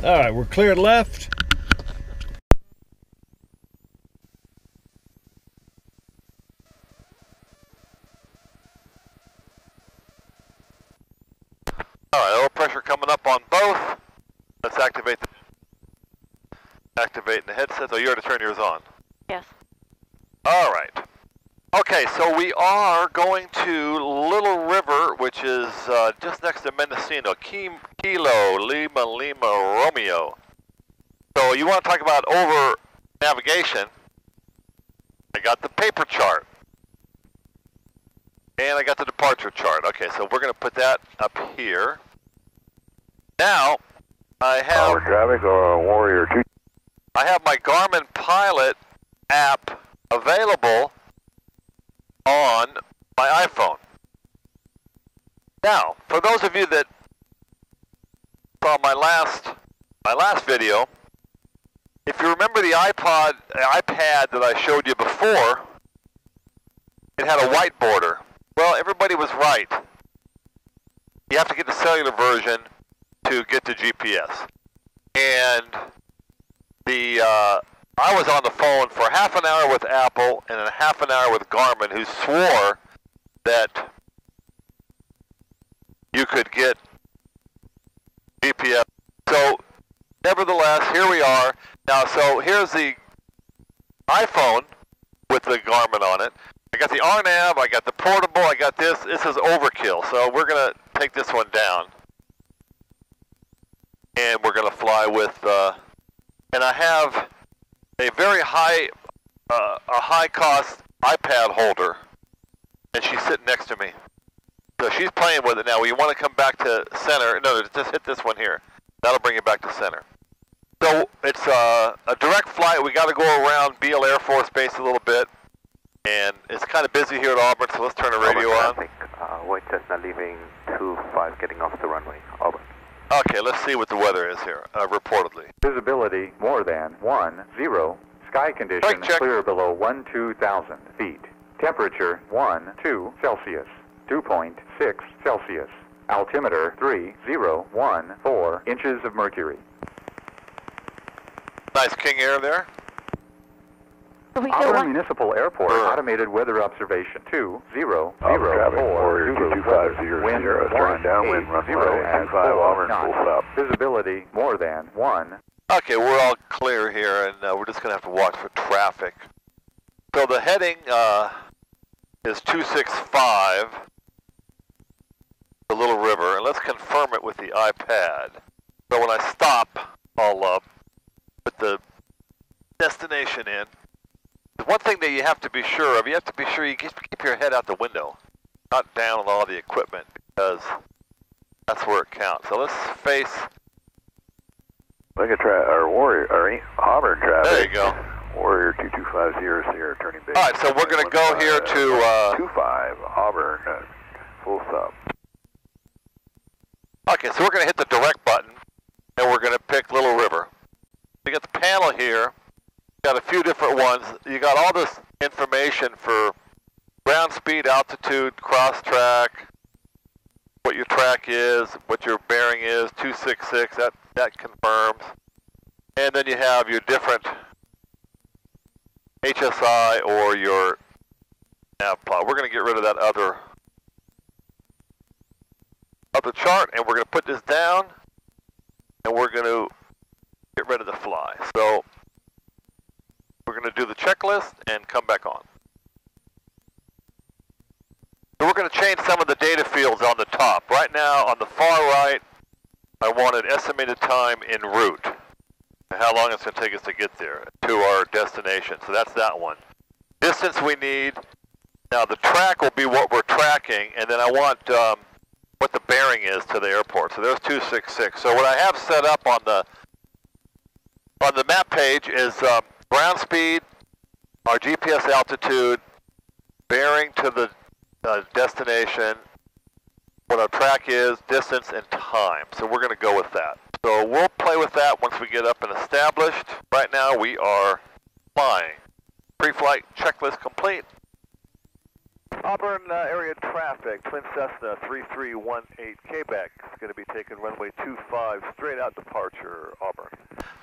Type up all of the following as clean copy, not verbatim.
All right, we're cleared left. All right, oil pressure coming up on both. Let's activate the headset. Oh, you already turned yours on. Yes. All right. Okay, so we are going to Little River, which is just next to Mendocino. Kilo Lima Romeo. So you want to talk about over navigation? I got the paper chart. And I got the departure chart. Okay, so we're going to put that up here. Now, I have traffic or Warrior 2. I have my Garmin Pilot app available on my iPhone. Now, for those of you that saw my last video, if you remember the iPad that I showed you before, it had a white border. Well, everybody was right. You have to get the cellular version to get to GPS. And I was on the phone for half an hour with Apple and a half an hour with Garmin, who swore that you could get GPS. So, nevertheless, here we are. Now, so here's the iPhone with the Garmin on it. I got the RNAV, I got the portable, I got this. This is overkill, so we're going to take this one down. And we're going to fly with, and I have a very high cost iPad holder, and she's sitting next to me. So she's playing with it now. You want to come back to center. No, just hit this one here. That'll bring you back to center. So it's a direct flight. We got to go around Beale Air Force Base a little bit. And it's kind of busy here at Auburn, so let's turn the radio on. White Cessna leaving 25, getting off the runway. Auburn. Okay, let's see what the weather is here, reportedly. Visibility more than 10. Sky conditions clear below 12,000 feet. Temperature 12 Celsius. 2.6 Celsius. Altimeter 3014 inches of mercury. Nice King Air there. Auburn Municipal Airport automated weather observation 2004. Warrior 225, Wind turn downwind, runway 25, Auburn, full stop. Visibility more than 1. Okay, we're all clear here, and we're just going to have to watch for traffic. So the heading is 265, the Little River, and let's confirm it with the iPad. So when I stop, I'll put the destination in. The one thing that you have to be sure of, you keep your head out the window, not down on all the equipment, because that's where it counts. So let's face. Look at Auburn traffic. There you go. Warrior 2250 Sierra, turning base. All right, so we're going to go here to 25 Auburn, full stop. Okay, so we're going to hit the direct button, and we're going to pick Little River. We got the panel here. Got a few different ones. You got all this information for ground speed, altitude, cross track, what your track is, what your bearing is, 266, that confirms. And then you have your different HSI or your nav plot. We're going to get rid of that other chart, and we're going to put this down, and we're going to get rid of the fly. So we're going to do the checklist and come back on. So we're going to change some of the data fields on the top. Right now, on the far right, I wanted estimated time en route. How long it's going to take us to get there, to our destination. So that's that one. Distance we need. Now the track will be what we're tracking, and then I want what the bearing is to the airport. So there's 266. So what I have set up on the map page is ground speed, our GPS altitude, bearing to the destination, what our track is, distance, and time. So we're going to go with that. So we'll play with that once we get up and established. Right now we are flying. Pre-flight checklist complete. Auburn area traffic, Twin Cessna 3318 Quebec. It's going to be taking runway 25, straight out departure, Auburn.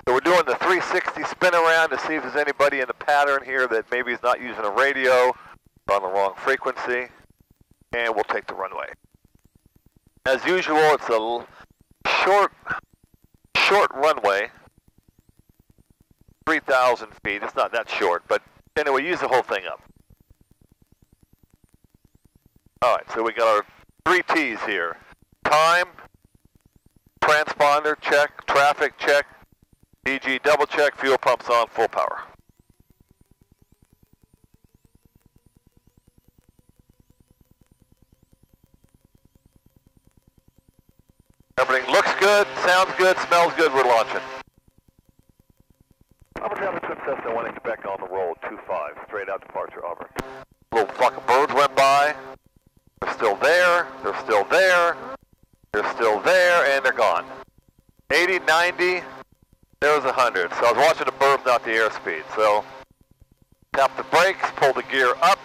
So we're doing the 360 spin around to see if there's anybody in the pattern here that maybe is not using a radio, on the wrong frequency, and we'll take the runway. As usual, it's a short runway, 3,000 feet. It's not that short, but anyway, use the whole thing up. All right, so we got our 3 T's here. Time, transponder check, traffic check, DG double check, fuel pumps on, full power. Everything looks good, sounds good, smells good, we're launching. Auburn traffic, Twin Cessna 1 Quebec on the roll, 25, straight out departure, Auburn. Little flock of birds went by. They're still there, they're still there, they're still there, and they're gone. 80, 90, there was 100. So I was watching the birds, not the airspeed. So tap the brakes, pull the gear up.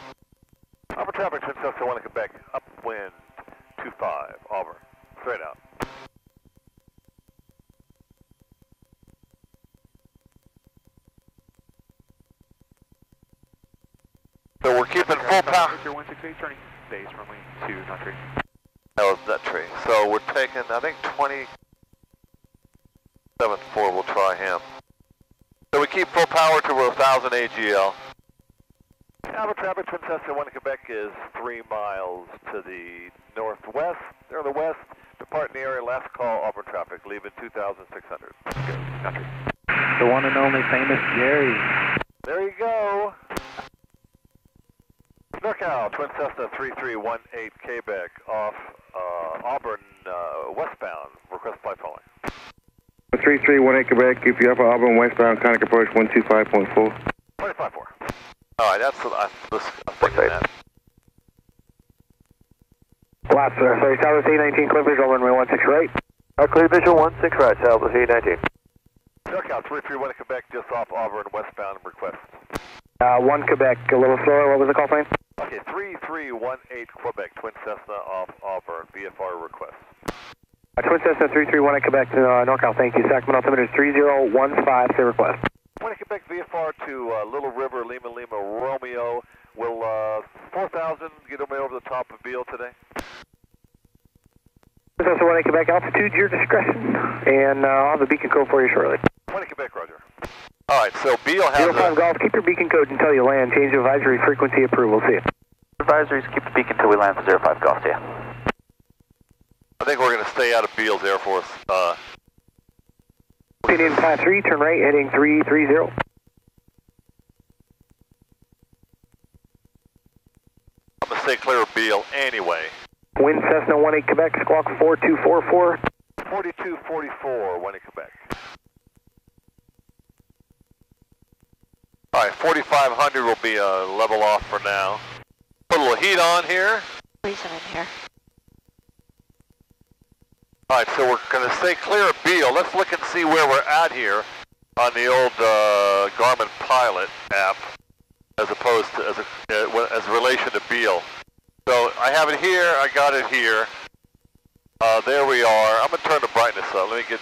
Auburn traffic, Twin Cessna 1 Quebec, upwind, 25, Auburn, straight out. So we're keeping full power. 168 turning. Base runway 2, not tree. That was that tree. So we're taking, I think, 27-4, we'll try him. So we keep full power to 1,000 AGL. Auburn traffic, Twin Cessna 1 Quebec is 3 miles to the northwest, or the west. Depart in the area, last call, Auburn traffic, leaving 2,600. Go, country. The one and only famous Jerry. There you go. NorCal, Twin Cessna 3318 Quebec off Auburn westbound. Request flight following. 3318 Quebec, keep you up Auburn westbound, contact approach 125.4. 25.4. Alright, that's what I'm thinking that. Lots, sir. Sorry, Tower C19, clear visual, runway 16 right. Clear visual 16 right, Tower C19. NorCal 331 Quebec, just off Auburn westbound. Request. 1 Quebec, a little slower. What was the call sign? Okay, 3318 Quebec, Twin Cessna off Auburn, VFR request. Twin Cessna 331 Quebec to NorCal, thank you. Sacramento altimeter is 3015, say request. 1 Quebec VFR to Little River, Lima Romeo. Will 4,000 get me over the top of Beale today? Twin Cessna 1 Quebec, altitude your discretion, and I'll have the beacon code for you shortly. 1 Quebec, roger. Alright, so Beale has 05 Golf, keep your beacon code until you land. Change advisory frequency approval, see you. Advisories, keep the beacon until we land for 05 Golf, yeah. I think we're going to stay out of Beale's Air Force. Indian Class 3, turn right, heading 330. I'm going to stay clear of Beale anyway. Wind Cessna 18 Quebec, squawk 4244. 4244, 1 Quebec. Alright, 4,500 will be a level off for now. Put a little heat on here. Freezing in here. Alright, so we're going to stay clear of Beale. Let's look and see where we're at here on the old Garmin Pilot App as opposed to as a relation to Beale. So I have it here, I got it here. There we are. I'm going to turn the brightness up. Let me get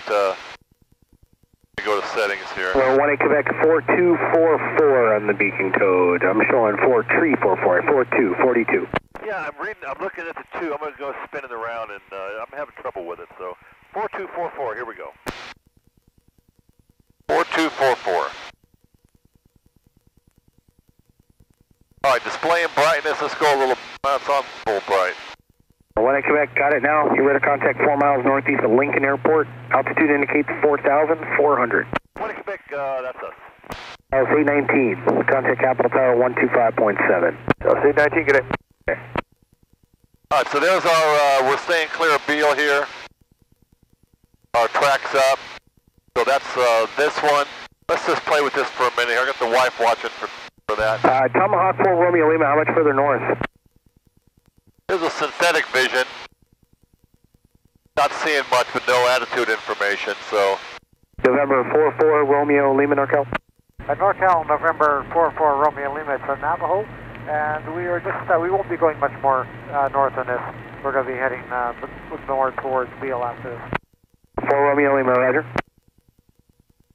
go to settings here. Well, 18 Quebec 4244 on the beacon code. I'm showing 4344, 4242. Yeah, I'm looking at the 2. I'm going to go spinning around and I'm having trouble with it. So 4244, here we go. 4244. Alright, display and brightness, let's go a little, it's on full bright. 18 Quebec, got it now. You're ready to contact 4 miles northeast of Lincoln Airport. Altitude indicates 4,400. 1 Quebec, that's us. LC19, contact Capital Tower 125.7. LC19, get it. Okay. Alright, so there's our, we're staying clear of Beale here. Our track's up. So that's this one. Let's just play with this for a minute here. I got the wife watching for that. Tomahawk 4 Romeo Lima, how much further north? There's a synthetic vision. Not seeing much, but no attitude information, so. November 44 Romeo Lima, NorCal. NorCal, November 44 Romeo Lima, it's a Navajo. And we are just, we won't be going much more north on this. We're going to be heading more towards Beale after this. 4 Romeo Lima, roger.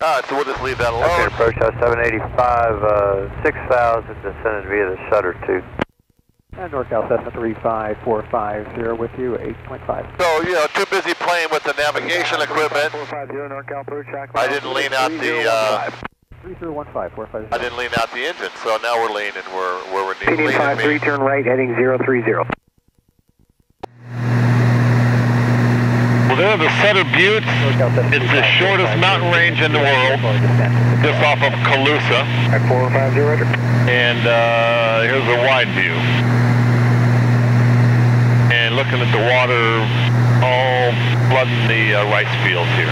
Alright, so we'll just leave that alone. Okay, approach house 785, 6,000, descended via the shutter 2. And NorCal Cessna 35450 with you, 8.5. So, you know, too busy playing with the navigation equipment. 450 NorCal approach, I didn't lean out the, 3015, I didn't lean out the engine, so now we're leaning where we're leaning. PD53, turn right, heading 030. Well, there's the Sutter Butte. It's the shortest mountain range in the world, just off of Calusa. 450, roger. And here's a wide view. And looking at the water all flooding the rice fields here.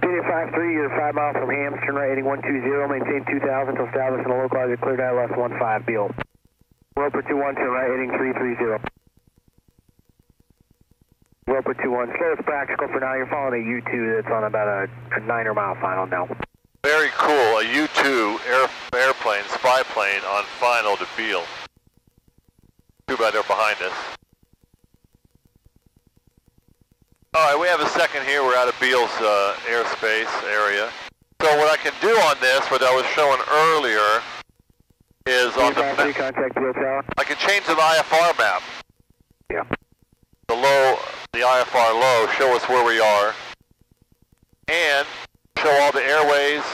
PD53, you're 5 miles from Hams, turn right, heading 120, maintain 2000 until established in a localizer cleared ILS 15 Beale. Roper 21, turn right, heading 330. Roper 21, slow as practical for now. You're following a U2 that's on about a 9 mile final now. Very cool, a U-2 airplane, spy plane on final to Beale. Too bad they're behind us. Alright, we have a second here. We're out of Beale's airspace area. So what I can do on this, what I was showing earlier, is on the map. Contact Beale Tower. I can change the IFR map. Yeah. The IFR low, show us where we are, and show all the airways.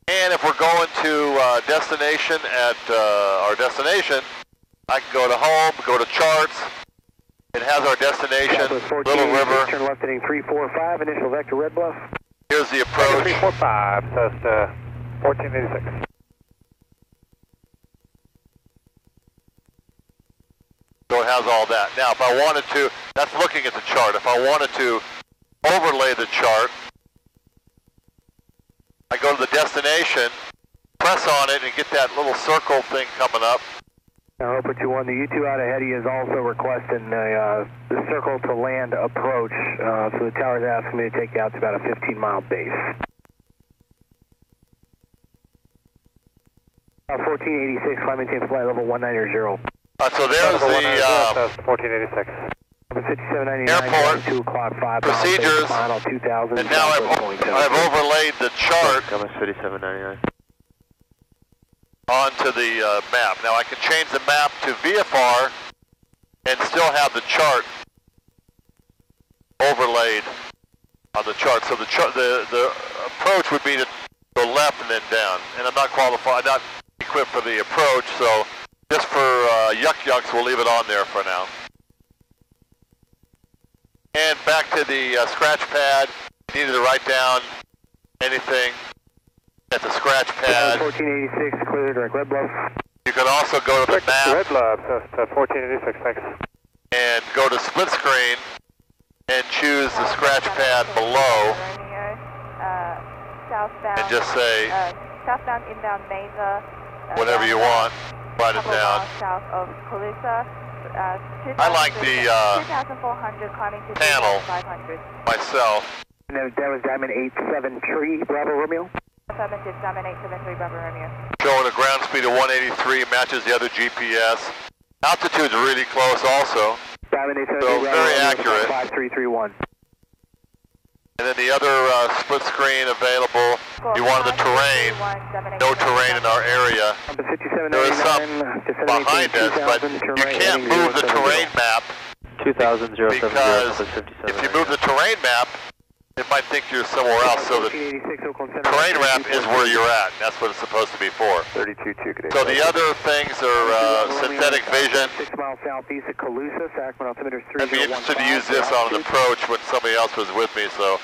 And if we're going to destination at our destination, I can go to home, go to charts. It has our destination, Little River. Turn left heading 345, initial vector Red Bluff. Here's the approach. 345, test 1486. So it has all that. Now, if I wanted to, that's looking at the chart. If I wanted to overlay the chart, I go to the destination, press on it, and get that little circle thing coming up. Now, Roper 21, the U2 out ahead of you is also requesting the circle to land approach. So the tower's asking me to take you out to about a 15-mile base. 1486, climb maintain flight level 190. So there's the 1486. 5799, airport 2 o'clock, 5 procedures, final 2000. and now I've overlaid the chart Cummins 5799. onto the map. Now I can change the map to VFR and still have the chart overlaid on the chart. So the approach would be to go left and then down. And I'm not qualified, not equipped for the approach, so just for yucks, we'll leave it on there for now. And back to the scratch pad. You needed to write down anything at the scratch pad. 1486, clear direct Red Bluff. You can also go to the map. Red Bluff, test 1486, thanks. And go to split screen and choose the scratch pad below. And just say southbound inbound Mesa. Whatever you want. Write it down. South of Calusa. I like the 2,400 climbing to panel 2,500. myself. And that was Diamond 873, Bravo Romeo. Affirmative, Diamond 873, Bravo Romeo. Showing a ground speed of 183, matches the other GPS. Altitude's really close also. Diamond 873, So Bravo very Romeo, accurate. 5331. And then the other split screen available. You wanted the terrain. No terrain in our area. There is some behind us, but you can't move the terrain map 2000 because if you move the terrain map, it might think you're somewhere else. So the terrain map is where you're at. That's what it's supposed to be for. 32-2. So the other things are synthetic vision. 6 miles southeast of Calusa, Sacramento altimeter 3015. I'd be interested to use this on an approach when somebody else was with me, so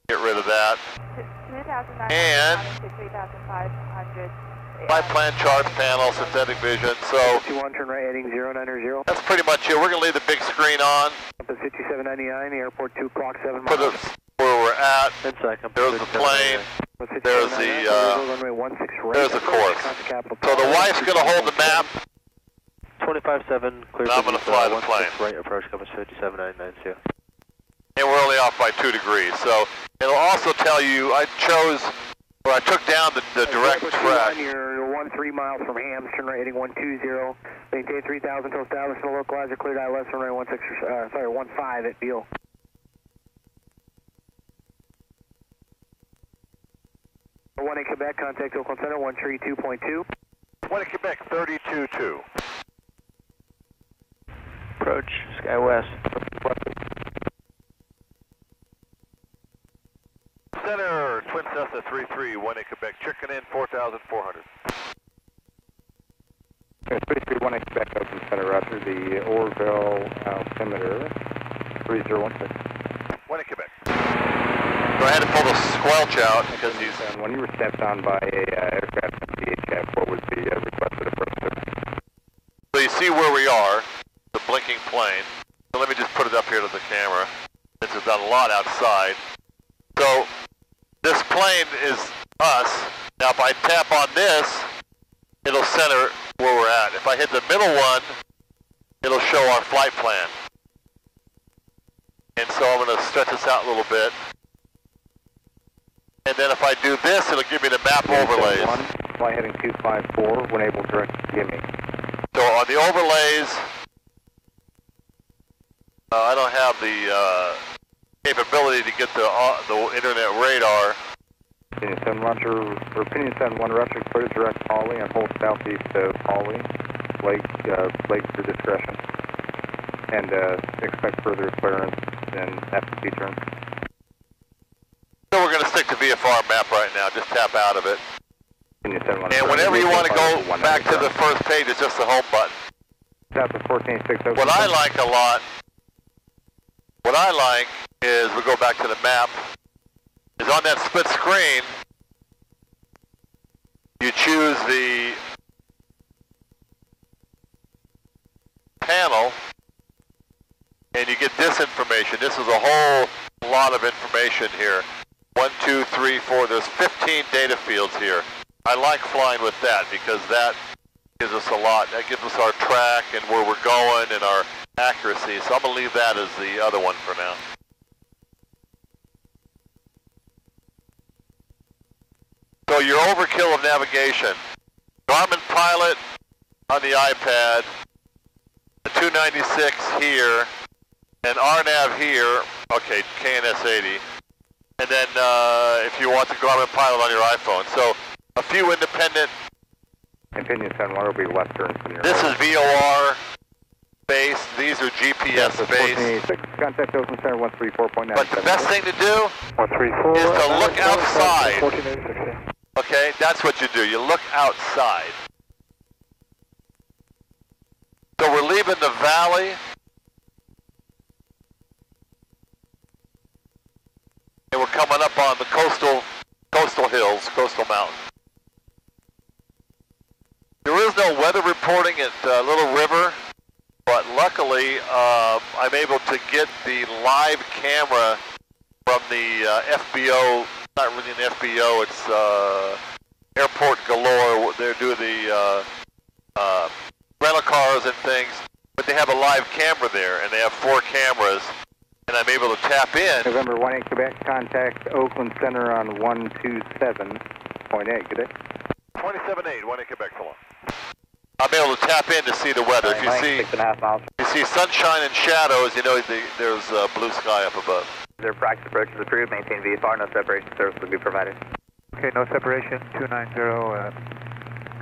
get rid of that. And my plan charts panel, synthetic vision. So 51, turn right heading 090. that's pretty much it. We're going to leave the big screen on. 5799, airport 2 o'clock, 7 Put miles. us where we're at. There's the plane. There's the course. So the wife's going to hold the map. 25-7, clear. And I'm going to fly the plane. Right approach, Cummins 5792. And we're only off by 2 degrees. So it'll also tell you, I chose Well, I took down the direct track. You're 13 miles from Hams, turn right heading 120. Maintain 3,000 until established and localizer, cleared ILS from runway 15 at Beale. 1 in Quebec, contact Oakland Center, 132.2. 1 in Quebec, 32.2. Approach, Sky West. Center, Twin Cessna 33, 1 in Quebec, checking in 4,400. 331 in Quebec, Oakland Center, roger. The Orville altimeter, 3016. 1 in Quebec. So I had to pull the squelch out because he's... And when you were stepped on by a aircraft in VHF, what was the requested approach? So you see where we are, the blinking plane. So let me just put it up here to the camera, since it's done a lot outside. So this plane is us. Now if I tap on this, it'll center where we're at. If I hit the middle one, it'll show our flight plan. And so I'm going to stretch this out a little bit. And then if I do this, it'll give me the map overlays. Fly heading 254, when able, direct, give me. So on the overlays, I don't have the capability to get the internet radar. Opinion 7 Roger, or Opinion 7-1 Roger, clear direct Holly and hold southeast of Holly, Lake to discretion. And expect further clearance in FTP turn. So we're going to stick to VFR map right now, just tap out of it. Opinion 7-1. And whenever you want to go back to the first page, it's just the home button. South of 14.6. What I like a lot, is we go back to the map, is on that split screen, you choose the panel, and you get this information. This is a whole lot of information here. 1, 2, 3, 4, there's 15 data fields here. I like flying with that because that gives us a lot. That gives us our track and where we're going and our accuracy. So I'm going to leave that as the other one for now. So your overkill of navigation. Garmin Pilot on the iPad, the 296 here, and RNAV here, okay, KNS 80. And then if you want the Garmin Pilot on your iPhone. So a few independent. Opinion 7-1 will be western from your. This is VOR based. These are GPS based. Contact Oakland Center 134.9. But the best thing to do 134 is to look outside. 1486. Okay, that's what you do. You look outside. So we're leaving the valley. And we're coming up on the coastal hills, coastal mountains. There is no weather reporting at Little River, but luckily I'm able to get the live camera from the FBO, not really an FBO, it's Airport Galore. They're doing the rental cars and things, but they have a live camera there, and they have 4 cameras. And I'm able to tap in. November 1-8 Quebec, contact Oakland Center on 127.8. Good day. 27.8, 1 in Quebec, so long. I'm able to tap in to see the weather. If you see 6.5 miles. you see sunshine and shadows, you know there's blue sky up above. Their practice approach is approved. Maintain VFR. No separation service will be provided. Okay, no separation. 290,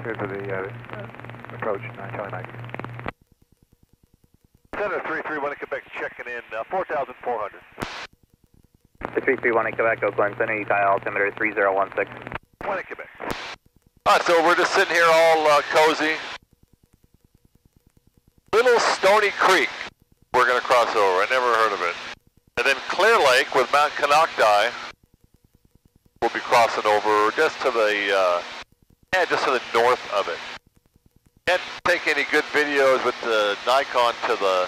clear for the approach, 929. Center 331 in Quebec, checking in 4,400. 331 in Quebec, Oakland Center, UTI altimeter 3016. 1 in Quebec. Alright, so we're just sitting here all cozy. Little Stony Creek we're going to cross over. I never heard of it. And then Clear Lake with Mount Canocti we'll be crossing over just to the north of it. Can't take any good videos with the Nikon to the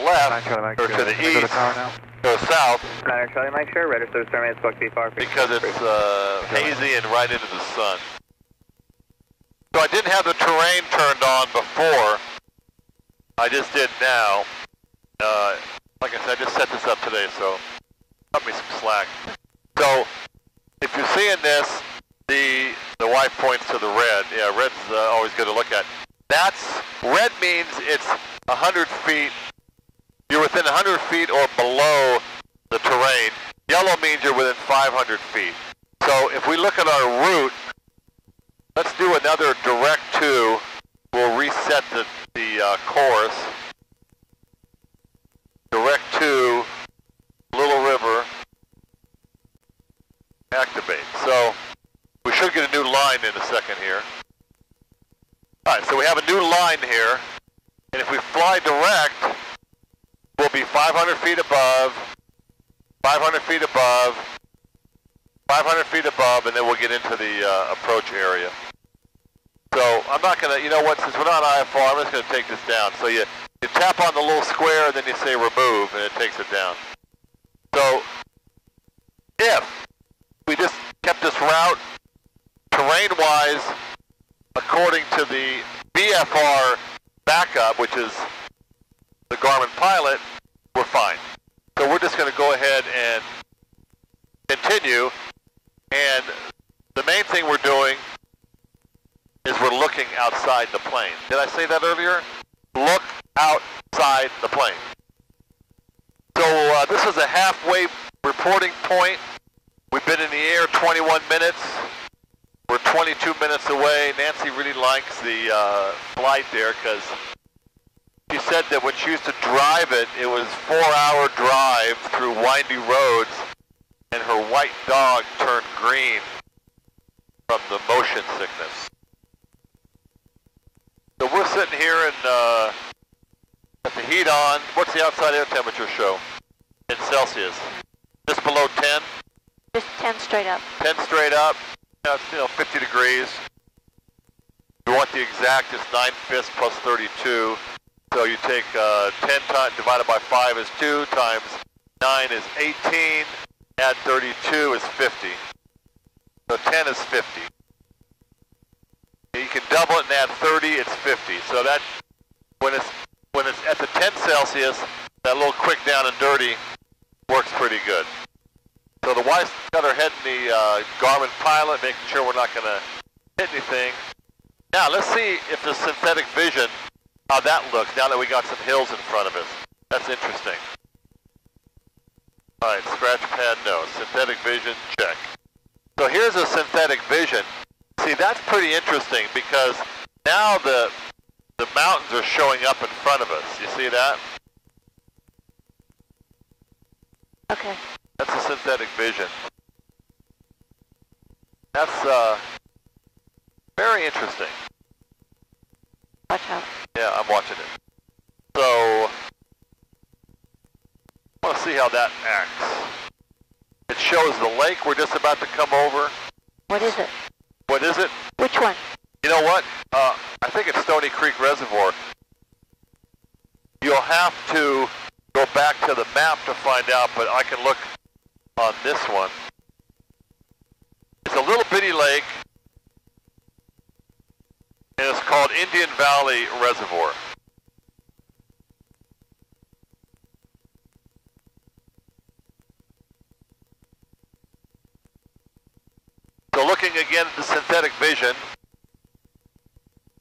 left or to the east or south Charlie Mike, sure. Register terminates book VFR. because it's hazy and right into the sun. So I didn't have the terrain turned on before. I just did now. Like I said, I just set this up today, so cut me some slack. So if you're seeing this, The wife points to the red. Yeah, red's always good to look at. Red means it's 100 feet. You're within 100 feet or below the terrain. Yellow means you're within 500 feet. So if we look at our route, let's do another direct to. We'll reset the course. Direct to Little River. Activate. So we should get a new line in a second here. Alright, so we have a new line here. And if we fly direct, we'll be 500 feet above, 500 feet above, 500 feet above, and then we'll get into the approach area. So I'm not going to, you know what, since we're not IFR, I'm just going to take this down. So you tap on the little square and then you say remove and it takes it down. So if we just kept this route terrain-wise according to the VFR backup, which is the Garmin Pilot, we're fine. So we're just going to go ahead and continue, and the main thing we're doing is we're looking outside the plane. Did I say that earlier? Look outside the plane. So this is a halfway reporting point. We've been in the air 21 minutes. We're 22 minutes away. Nancy really likes the flight there because she said that when she used to drive it, it was a 4-hour drive through windy roads, and her white dog turned green from the motion sickness. So we're sitting here and got the heat on. What's the outside air temperature show in Celsius? Just below 10? Just 10 straight up. 10 straight up. It's 50 degrees. We want the exact, it's 9/5 plus 32. So you take 10 times divided by 5 is 2 times 9 is 18. Add 32 is 50. So 10 is 50. You can double it and add 30, it's 50. So that when it's at the 10 Celsius, that little quick down and dirty works pretty good. So the wife's got her head in the Garmin Pilot, making sure we're not going to hit anything. Now let's see if the synthetic vision, how that looks now that we got some hills in front of us. That's interesting. All right, scratch pad, no. Synthetic vision, check. So here's a synthetic vision. See, that's pretty interesting because now the mountains are showing up in front of us. You see that? Okay. That's a synthetic vision. That's very interesting. Watch out. Yeah, I'm watching it. So, I want to see how that acts. It shows the lake we're just about to come over. What is it? What is it? Which one? You know what? I think it's Stony Creek Reservoir. You'll have to go back to the map to find out, but I can look on this one. It's a little bitty lake, and it's called Indian Valley Reservoir. So looking again at the synthetic vision,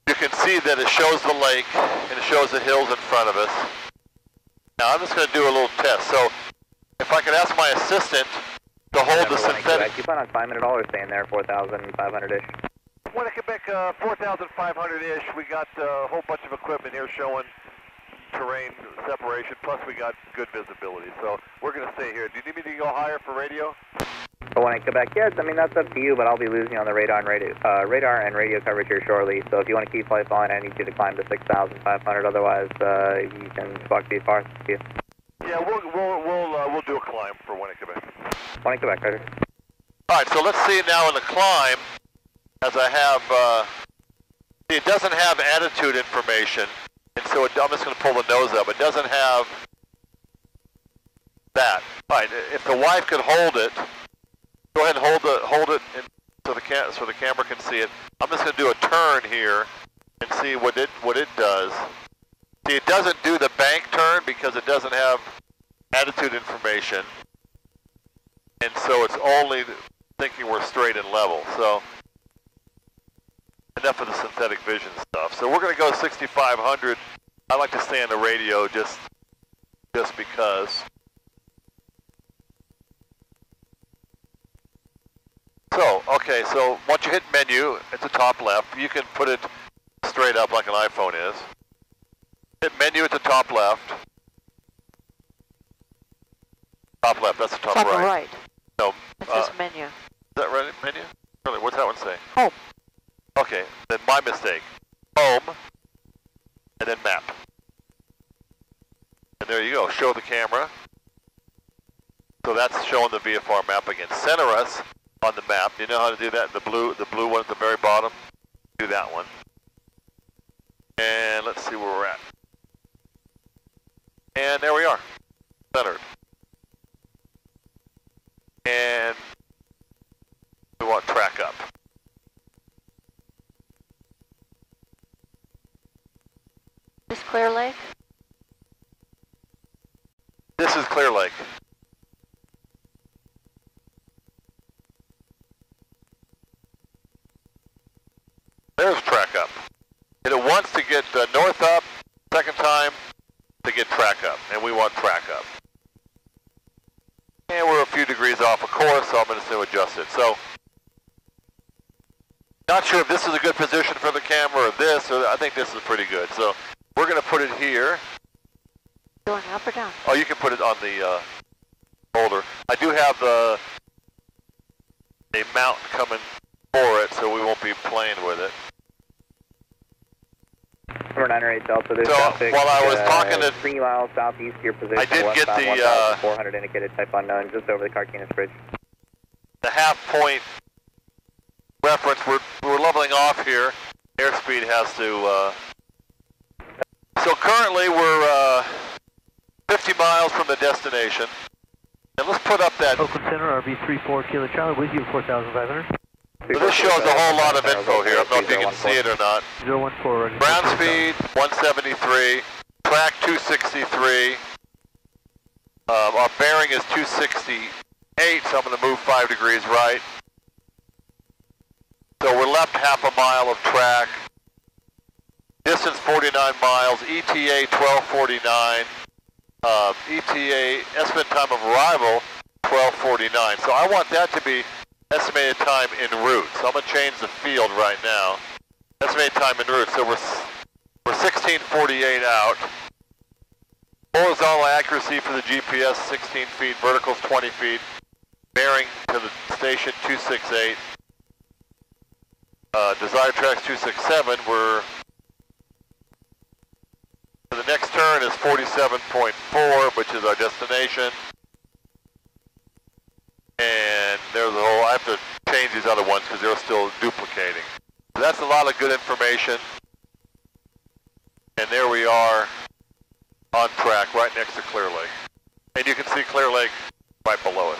you can see that it shows the lake and it shows the hills in front of us. Now I'm just going to do a little test. So if I could ask my assistant to hold the synthetic... You plan on climbing at all or staying there 4,500-ish? When at Quebec 4,500-ish, we got a whole bunch of equipment here showing terrain separation, plus we got good visibility. So we're going to stay here. Do you need me to go higher for radio? But when I come back, yes, I mean, that's up to you, but I'll be losing you on the radar and radio coverage here shortly. So if you want to keep flight following, I need you to climb to 6,500. Otherwise, you can walk VFR. Yeah, we'll do a climb for when I come back. When I come back, Roger. All right, so let's see now in the climb, as I have, it doesn't have attitude information, and so I'm just going to pull the nose up. It doesn't have that. All right, if the wife could hold it, go ahead and hold it so the camera can see it. I'm just going to do a turn here and see what it does. See, it doesn't do the bank turn because it doesn't have attitude information, and so it's only thinking we're straight and level. So enough of the synthetic vision stuff. So we're going to go 6,500. I like to stay on the radio just because. So, okay, so once you hit menu at the top left, you can put it straight up like an iPhone is. Hit menu at the top left. Top left, that's the top, Top right. right. No, It says menu. is that right, menu? Really, what's that one say? Home. Okay, then my mistake. Home, and then map. And there you go, show the camera. So that's showing the VFR map again. Center us on the map. You know how to do that? The blue one at the very bottom? Do that one. And let's see where we're at. And there we are, centered. And we want track up. This Clear Lake? This is Clear Lake. There's track up. And it wants to get north up, second time to get track up, and we want track up. And we're a few degrees off of course, so I'm going to adjust it. So, not sure if this is a good position for the camera or this, or I think this is pretty good. So, we're going to put it here. Going up or down? Oh, you can put it on the holder. I do have a mount coming for it, so we won't be playing with it. Number 908 Delta, there's So, traffic. while I was talking to... 3 miles southeast of your position. I did get the... 1,400 indicated type unknown, just over the Carquinez Bridge. The half point reference, we're leveling off here. Airspeed has to... So currently we're 50 miles from the destination. And let's put up that... Oakland Center, RV34 Kilo Charlie with you, 4,500. So this shows a whole lot of info here. I don't know if you can see it or not. 014. Ground speed, 173. Track, 263. Our bearing is 268, so I'm going to move 5 degrees right. So we're left half a mile of track. Distance 49 miles. ETA 1249. ETA, estimate time of arrival, 1249. So I want that to be estimated time en route. So I'm going to change the field right now. Estimated time en route. So we're 1648 out. Horizontal accuracy for the GPS, 16 feet. Vertical's 20 feet. Bearing to the station, 268. Desired track's 267. The next turn is 47.4, which is our destination. And there's a whole, I have to change these other ones because they're still duplicating. So that's a lot of good information. And there we are on track right next to Clear Lake. And you can see Clear Lake right below us.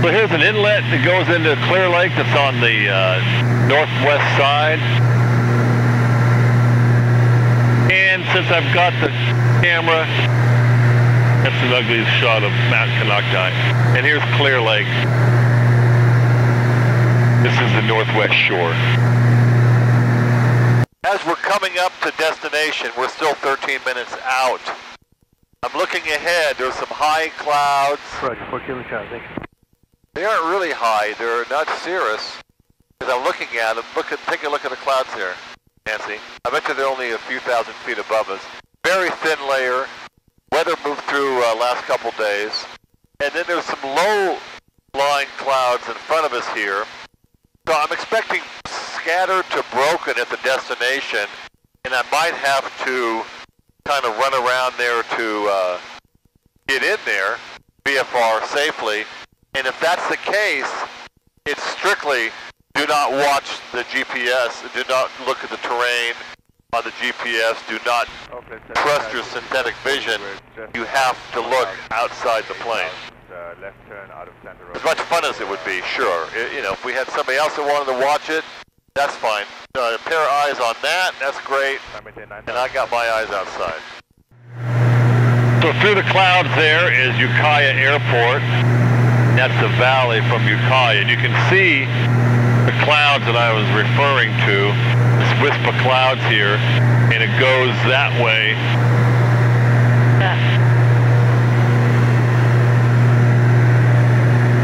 So here's an inlet that goes into Clear Lake that's on the northwest side. And since I've got the camera, that's an ugly shot of Mount Canocti. And here's Clear Lake. This is the northwest shore. As we're coming up to destination, we're still 13 minutes out. I'm looking ahead. There's some high clouds. Roger, 4 Kilo Charlie, thank you. They aren't really high. They're not cirrus. As I'm looking at them, take a look at the clouds here, Nancy. I bet you they're only a few thousand feet above us. Very thin layer. Weather moved through last couple days. And then there's some low-lying clouds in front of us here. So I'm expecting scattered to broken at the destination, and I might have to kind of run around there to get in there, VFR safely. And if that's the case, it's strictly do not watch the GPS, do not look at the terrain on the GPS, do not trust your synthetic vision. You have to look outside the plane. Left turn out of center. As much fun as it would be, sure. You know, if we had somebody else that wanted to watch it, that's fine. A pair of eyes on that, that's great. And I got my eyes outside. So through the clouds there is Ukiah Airport. That's the valley from Ukiah, and you can see the clouds that I was referring to, this wisp of clouds here, and it goes that way.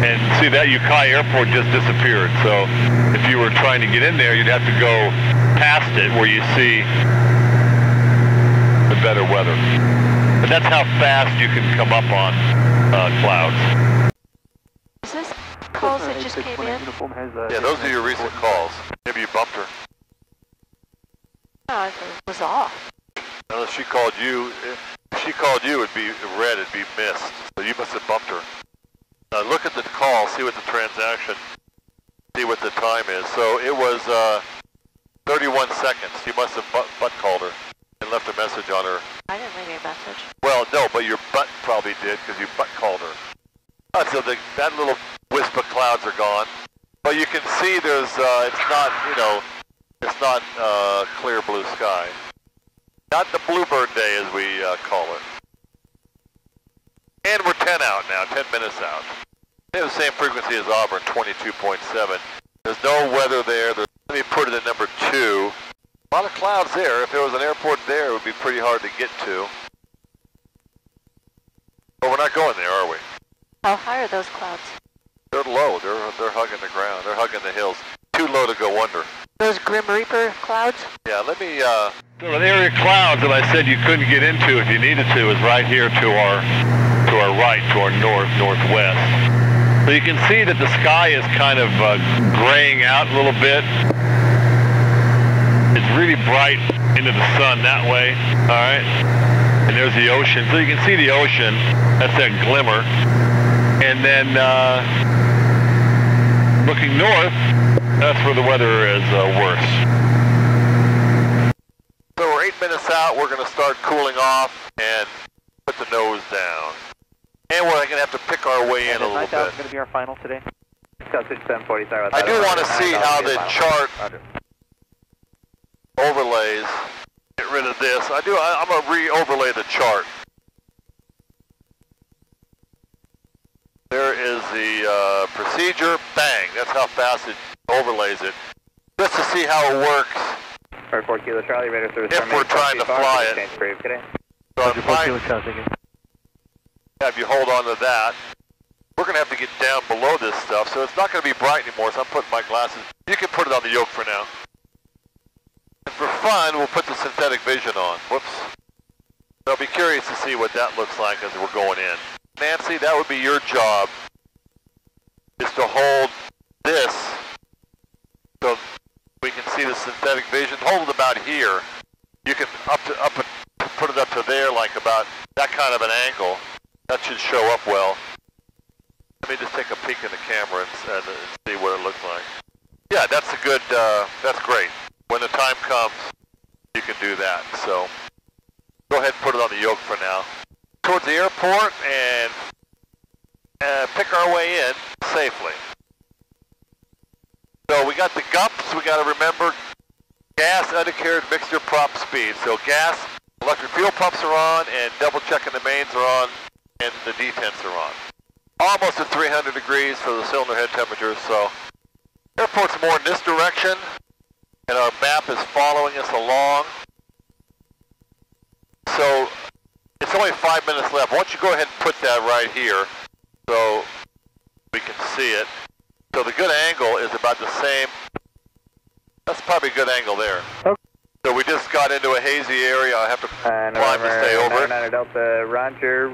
And see, that Ukiah airport just disappeared, so if you were trying to get in there, you'd have to go past it where you see the better weather. But that's how fast you can come up on clouds. Is this calls that just came in? Yeah, those are your recent calls. Maybe you bumped her. No, it was off. Unless she called you. If she called you, it'd be red, it'd be missed. So you must have bumped her. Look at the call, see what the transaction, see what the time is. So it was 31 seconds. You must have butt called her and left a message on her. I didn't leave a message. Well, no, but your butt probably did because you butt called her. So that little wisp of clouds are gone. But you can see there's, it's not, you know, it's not clear blue sky. Not the bluebird day as we call it. And we're 10 out now, 10 minutes out. They have the same frequency as Auburn, 22.7. There's no weather there. Let me put it at number 2. A lot of clouds there. If there was an airport there, it would be pretty hard to get to. But we're not going there, are we? How high are those clouds? They're low. They're hugging the ground. They're hugging the hills. Too low to go under. Those Grim Reaper clouds? Yeah, let me, so the area of clouds that I said you couldn't get into if you needed to is right here to our right, to our northwest. So you can see that the sky is kind of graying out a little bit. It's really bright into the sun that way, all right? And there's the ocean. So you can see the ocean. That's that glimmer. And then looking north, that's where the weather is worse. So we're 8 minutes out. We're going to start cooling off and put the nose down. And we're going to have to pick our way in a little bit. Is going to be our final today? Southwich 740, sorry about that. I do want to see how the chart overlays. Get rid of this. I'm going to re-overlay the chart. There is the procedure. Bang. That's how fast it overlays it. Just to see how it works. 4 Kilo Charlie, radar service. If we're trying to fly it. So if you hold on to that, we're going to have to get down below this stuff, so it's not going to be bright anymore, so I'm putting my glasses. You can put it on the yoke for now. And for fun, we'll put the synthetic vision on. Whoops. So I'll be curious to see what that looks like as we're going in. Nancy, that would be your job, is to hold this so we can see the synthetic vision. Hold it about here. You can put it up to there, like about that kind of an angle. That should show up well. Let me just take a peek in the camera and see what it looks like. Yeah, that's a good, that's great. When the time comes, you can do that. So go ahead and put it on the yoke for now. Towards the airport and pick our way in safely. So we got the GUPs. We got to remember gas, undecarried, mixture, prop speed. So gas, electric fuel pumps are on, and double checking the mains are on, and the detents are on. Almost at 300 degrees for the cylinder head temperature, so airport's more in this direction, and our map is following us along. So it's only 5 minutes left. Why don't you go ahead and put that right here so we can see it. So the good angle is about the same. That's probably a good angle there. Okay. So we just got into a hazy area. I have to climb to stay over it. 99 Delta, Roger.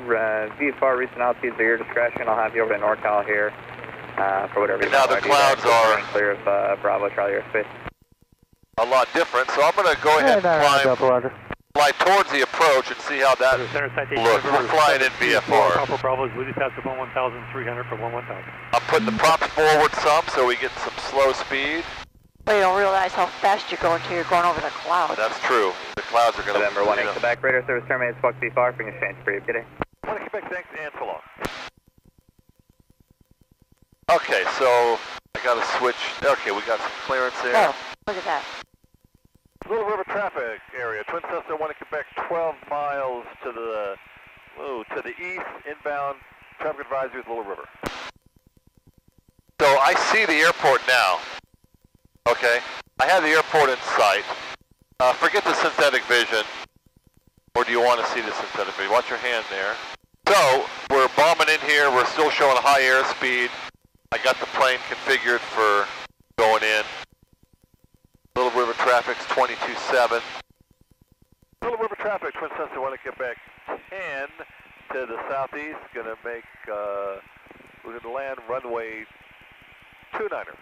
VFR recent altitudes are your discretion. I'll have you over to NorCal here for whatever you want. Now the clouds are clear of Bravo Charlie airspace. A lot different. So I'm going to go ahead and fly towards the approach and see how that looks. We're flying in VFR. Papa Bravo is leading past the 11,300 for 11,000. I'm putting the props forward some so we get some slow speed. Well, you don't realize how fast you're going until you're going over the clouds. That's true. The clouds are going to... November 1-8 Quebec, radar service terminates, Fox V-Far, bring exchange for you, today. 1 Quebec, thanks, and so long. Okay, so I got to switch. Okay, we got some clearance there. Oh, look at that. Little River traffic area, Twin Cessna 1 Quebec, 12 miles to the east, inbound traffic advisory with Little River. So I see the airport now. Okay, I have the airport in sight. Forget the synthetic vision. Or do you want to see the synthetic vision? Watch your hand there. So, we're bombing in here. We're still showing high airspeed. I got the plane configured for going in. Little River traffic's 22.7. Little River traffic, Twin Cessna 1 Quebec 10 to the southeast. Gonna make, we're gonna land runway 29er.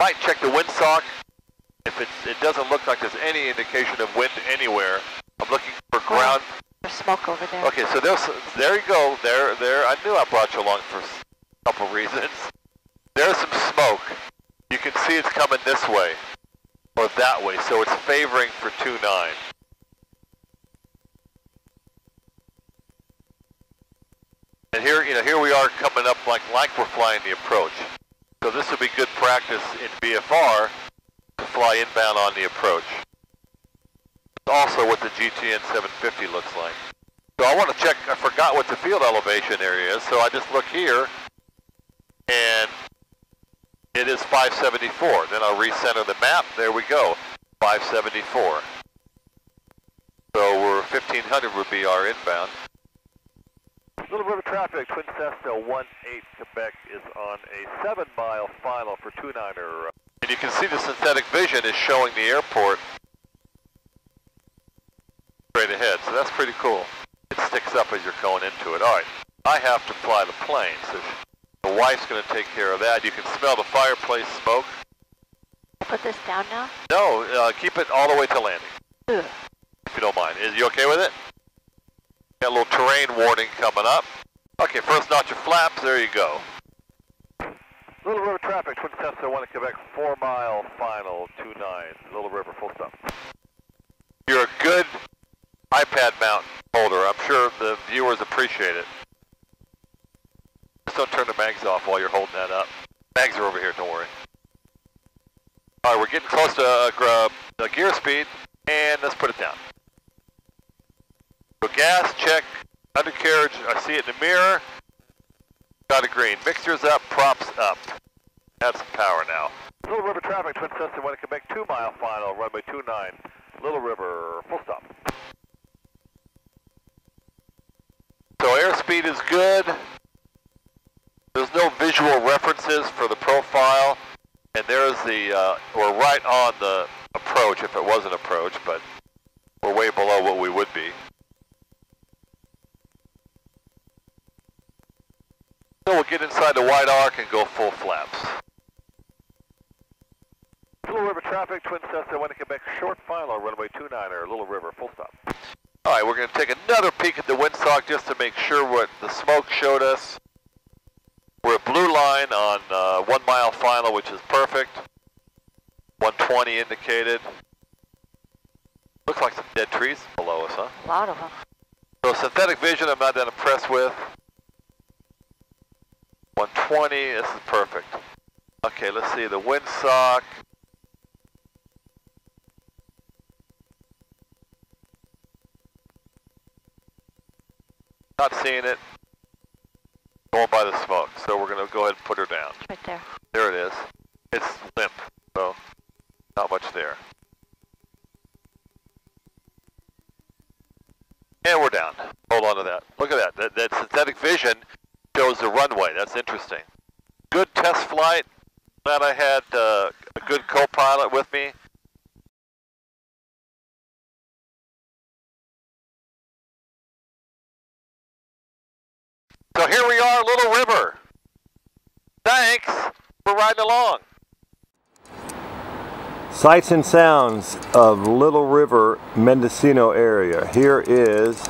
Might check the windsock. If it doesn't look like there's any indication of wind anywhere, I'm looking for ground. There's smoke over there. Okay, so there you go. There. I knew I brought you along for a couple reasons. There's some smoke. You can see it's coming this way or that way, so it's favoring for 29. And here we are coming up like we're flying the approach. So this would be good practice in VFR to fly inbound on the approach. Also what the GTN 750 looks like. So I want to check, I forgot what the field elevation area is, so I just look here, and it is 574. Then I'll recenter the map, there we go, 574. So we're 1500 would be our inbound. Little River traffic, Twin Cessna 18 Quebec is on a 7-mile final for 29er. And you can see the synthetic vision is showing the airport straight ahead, so that's pretty cool. It sticks up as you're going into it. All right, I have to fly the plane, so the wife's going to take care of that. You can smell the fireplace smoke. Put this down now? No, keep it all the way to landing. Ugh. If you don't mind. Is you okay with it? Got a little terrain warning coming up. Okay, first notch your flaps, there you go. Little River traffic, Twin Cessna 1 Quebec, 4-mile final, 29, Little River, full stop. You're a good iPad mount holder. I'm sure the viewers appreciate it. Just don't turn the mags off while you're holding that up. Mags are over here, don't worry. All right, we're getting close to gear speed, and let's put it down. So gas, check, undercarriage, I see it in the mirror. Got a green. Mixtures up, props up. Add some power now. Little River traffic, Twin Cessna 1 Quebec, 2-mile final, runway 29, Little River, full stop. So airspeed is good. There's no visual references for the profile. And there's the, we're right on the approach if it was an approach, but we're way below what we would be. So we'll get inside the wide arc and go full flaps. Little River traffic, Twin Cessna 1 Quebec, short final, runway 29er, Little River, full stop. All right, we're going to take another peek at the windsock just to make sure what the smoke showed us. We're at blue line on 1-mile final, which is perfect. 120 indicated. Looks like some dead trees below us, huh? A lot of them. So synthetic vision, I'm not that impressed with. 120, this is perfect. Okay, let's see the windsock. Not seeing it. Going by the smoke, so we're going to go ahead and put her down. Right there. There it is. It's limp, so not much there. And we're down. Hold on to that. Look at that. That synthetic vision shows the runway. That's interesting. Good test flight. Glad I had a good co-pilot with me. So here we are, Little River. Thanks for riding along. Sights and sounds of Little River Mendocino area. Here is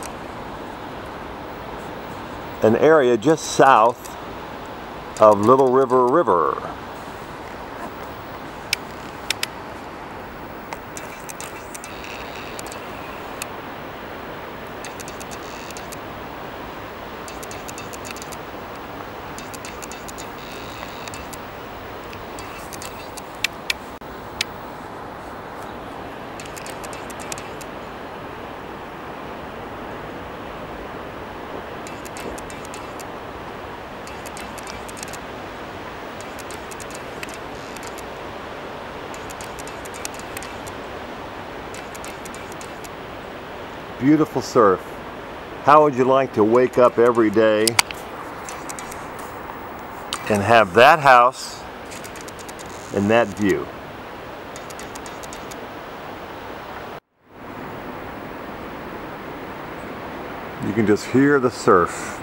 an area just south of Little River. beautiful surf. How would you like to wake up every day and have that house and that view? You can just hear the surf.